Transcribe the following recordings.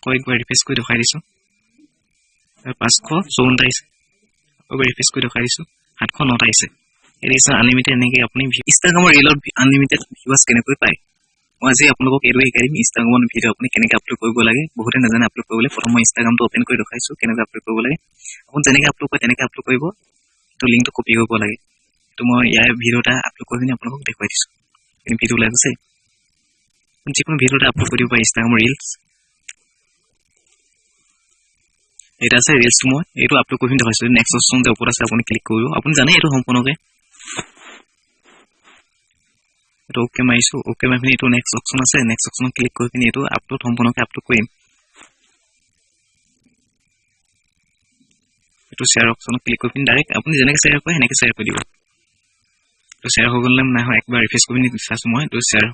কয়েকবাৰ refresh কৰি দেখাই দিছো 554 আহিছে কয়েকবাৰ ৰিফ্ৰেছ কৰি দেখাই দিছো 709 আহিছে এৰিছ আনলিমিটেড এনেকৈ আপুনি ইনষ্টাগ্ৰামৰ ৰিলত আনলিমিটেড ভিউৱাৰ্ছ কেনেকৈ পায় মই আজি আপোনালোকক এইটো শিকাইম ইনষ্টাগ্ৰামৰ ভিডিঅ' আপুনি কেনেকৈ আপলোড কৰিব লাগে বহুতে নাজানে আপলোড কৰিবলৈ প্ৰথম মই ইনষ্টাগ্ৰামটো ওপেন কৰি দেখাইছো কেনেকৈ আপলোড কৰিব লাগে আপুনি যেনেকৈ আপলোড কৰে তেনেকৈ আপলোড কৰিব তো লিংকটো কপি কৰিব লাগে তো মই ইয়াৰ ভিডিঅ'টা আপলোড কৰি আপোনালোকক দেখুৱাই দিছো এই ভিডিঅ' ওলাই গৈছে যিকোনো ভিডিঅ'টা আপলোড কৰিব পাৰে ইনষ্টাগ্ৰামৰ ৰিলছ এটা আছে ৰিলছ মই এইটো আপলোড কৰি দেখাইছো নেক্সট অপচন যে ওপৰত আছে আপুনি ক্লিক কৰিব আপুনি জানে এইটো সম্পূৰ্ণকৈ এইটো ওকে মাৰিছো ওকে মাৰি এইটো নেক্সট অপচন আছে নেক্সট অপচন ক্লিক কৰি পিনি এইটো আপলোড সম্পূৰ্ণকৈ আপলোড কৰিম এইটো শ্বেয়াৰ অপচন ক্লিক কৰি পিনি ডাইৰেক্ট আপুনি যেনেকৈ শ্বেয়াৰ কৰে সেনেকৈ শ্বেয়াৰ কৰি দিব তো শ্বেয়াৰ হৈ গ'লে নাই হয় একবাৰ ৰিফ্ৰেছ কৰি পিনি চাইছো মই তো শ্বেয়াৰ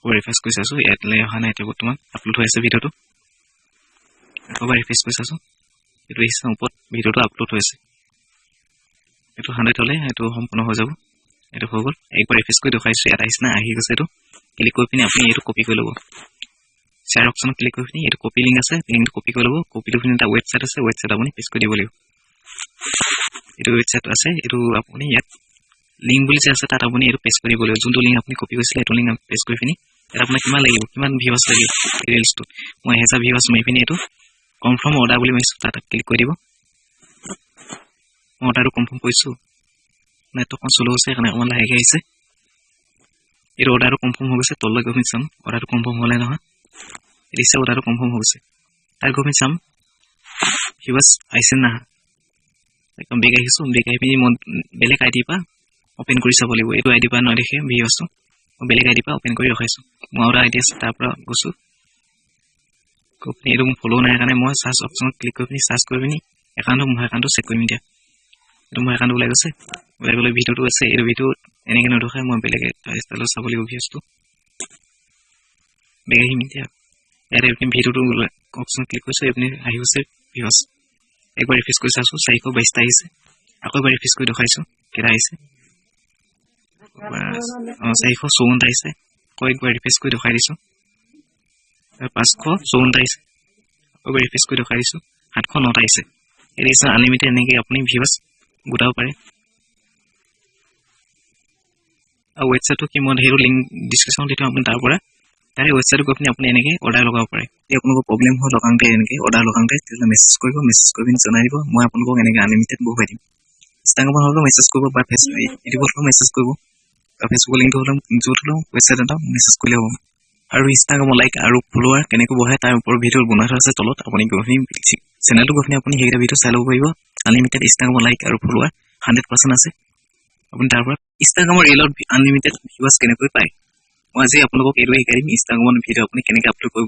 কৰি ৰিফ্ৰেছ কৰি চাইছো ইয়াতলৈ অহা নাই এতিয়া বৰ্তমান আপলোড হৈ আছে ভিডিঅ'টো একবাৰ ৰিফ্ৰেছ কৰি চাইছো এইটো হিচাপত ওপৰত ভিডিঅ'টো আপলোড হৈছে এইটো 100 হ'লে এইটো সম্পূৰ্ণ হৈ যাব এইটো হৈ গ'ল একবাৰ ৰিফ্ৰেছ কৰি দেখাইছো ইয়াত আহিছে না আহি গৈছে এইটো ক্লিক কৰি পিনি আপুনি এইটো কপি কৰি ল'ব শ্বেয়াৰ অপচনত ক্লিক কৰি পিনি এইটো কপি লিংক আছে লিংকটো কপি কৰি ল'ব কপিটো পিনি এটা ৱেবছাইট আছে ৱেবছাইট আপুনি পেষ্ট কৰি দিব লাগিব এইটো ৱেবছাইট আছে এইটো আপুনি ইয়াত লিংক বুলি যে আছে তাত আপুনি এইটো পেষ্ট কৰি দিব লাগিব যোনটো লিংক আপুনি কপি কৰিছিলে এইটো লিংক পেষ্ট কৰি পিনি ইয়াত আপোনাক কিমান লাগিব কিমান ভিউৱাৰ্ছ লাগিব ৰিলছটো মই 1000 ভিউৱাৰ্ছ মাৰি পিনি এইটো কনফাৰ্ম অৰ্ডাৰ বুলি মাৰিছো তাত ক্লিক কৰি দিব মই অৰ্ডাৰটো কনফাৰ্ম কৰিছো নেটৱৰ্কখন শ্ল' হৈছে কাৰণে অকণমান লাহেকৈ আহিছে এইটো অৰ্ডাৰটো কনফাৰ্ম হৈ গৈছে তললৈ গৈ চাম অৰ্ডাৰটো কনফাৰ্ম হ'লে নহয় দিছে অৰ্ডাৰটো কনফাৰ্ম হৈ গৈছে তাৰ গৈ চাম ভিউৱাৰ্ছ আহিছে না একদম বেগ আহিছো বেগ আহি পিনি মই বেলেগ আইডি পৰা ওপেন কৰি চাব লাগিব এইটো আইডি পৰা নেদেখে ভিউৱাৰ্ছটো মই বেলেগ আইডি পৰা ওপেন কৰি ৰখাইছো মই আৰু আইডি আছে তাৰ পৰা গৈছো এইটো ফ'ল' নাই কাৰণে মই চাৰ্চ অপচনত ক্লিক কৰি পিনি চাৰ্চ কৰি পিনি মোৰ একাউণ্টটো চেক কৰিম এতিয়া এইটো মোৰ একাউণ্টটো ওলাই গৈছে ওলাই গ'লে ভিডিঅ'টো আছে এইটো ভিডিঅ' এনেকৈ নদেখায় মই বেলেগ ষ্টাইলত চাব লাগিব ভিউৱাৰ্ছটো বেগ আহিম এতিয়া ইয়াতে আপুনি ভিডিঅ'টো অপচনত ক্লিক কৰিছোঁ এইপিনি আহি গৈছে ভিউৱাৰ্ছ একবাৰ ৰিফ্ৰেছ কৰি চাইছোঁ 422টা আহিছে আকৌ এবাৰ ৰিফ্ৰেছ কৰি দেখাইছোঁ কেইটা আহিছে 454টা আহিছে আকৌ একবাৰ ৰিফ্ৰেছ কৰি দেখাই দিছোঁ 554টা আহিছে আকৌ এবাৰ ৰিফ্ৰেছ কৰি দেখাই দিছোঁ 709টা আহিছে এৰিছ আনলিমিটেড এনেকৈ আপুনি ভিউৱাৰ্ছ গোটাব পাৰে আৰু ৱেবছাইটটো কি মই সেইটো লিংক ডিছক্ৰিপশ্যনত দি থওঁ আপুনি তাৰ পৰা তাৰে ৱেবছাইটত গৈ পিনি আপুনি এনেকৈ অৰ্ডাৰ লগাব পাৰে যদি আপোনালোকৰ প্ৰব্লেম হয় লগাওঁতে এনেকৈ অৰ্ডাৰ লগাওঁতে তেতিয়াহ'লে মেছেজ কৰি পিনি জনাই দিব মই আপোনালোকক এনেকৈ আনলিমিটেড বহুৱাই দিম ইনষ্টাগ্ৰামত হ'লেও মেছেজ কৰিব বা ইউটিউবত হ'লেও মেছেজ কৰিব বা ফেচবুকৰ লিংকটো হ'লেও য'ত হ'লেও ৱেবছাইট এটা মেছেজ কৰিলে হ'ব আৰু ইনষ্টাগ্ৰামৰ লাইক আৰু ফলোৱাৰ কেনেকৈ বঢ়ায় তাৰ ওপৰত ভিডিঅ' বনাই থোৱা আছে তলত আপুনি গৈ পিনি চেনেলটো গৈ পিনি আপুনি সেইকেইটা ভিডিঅ' চাই ল'ব পাৰিব আনলিমিটেড ইনষ্টাগ্ৰামৰ লাইক আৰু ফলোৱাৰ 100% আছে আপুনি তাৰ পৰা ইনষ্টাগ্ৰামৰ ৰিলত আনলিমিটেড ভিউৱাৰ্ছ কেনেকৈ পায় মই আজি আপোনালোকক এইটো শিকাই দিম ইনষ্টাগ্ৰামৰ ভিডিঅ' আপুনি কেনেকৈ আপলোড কৰিব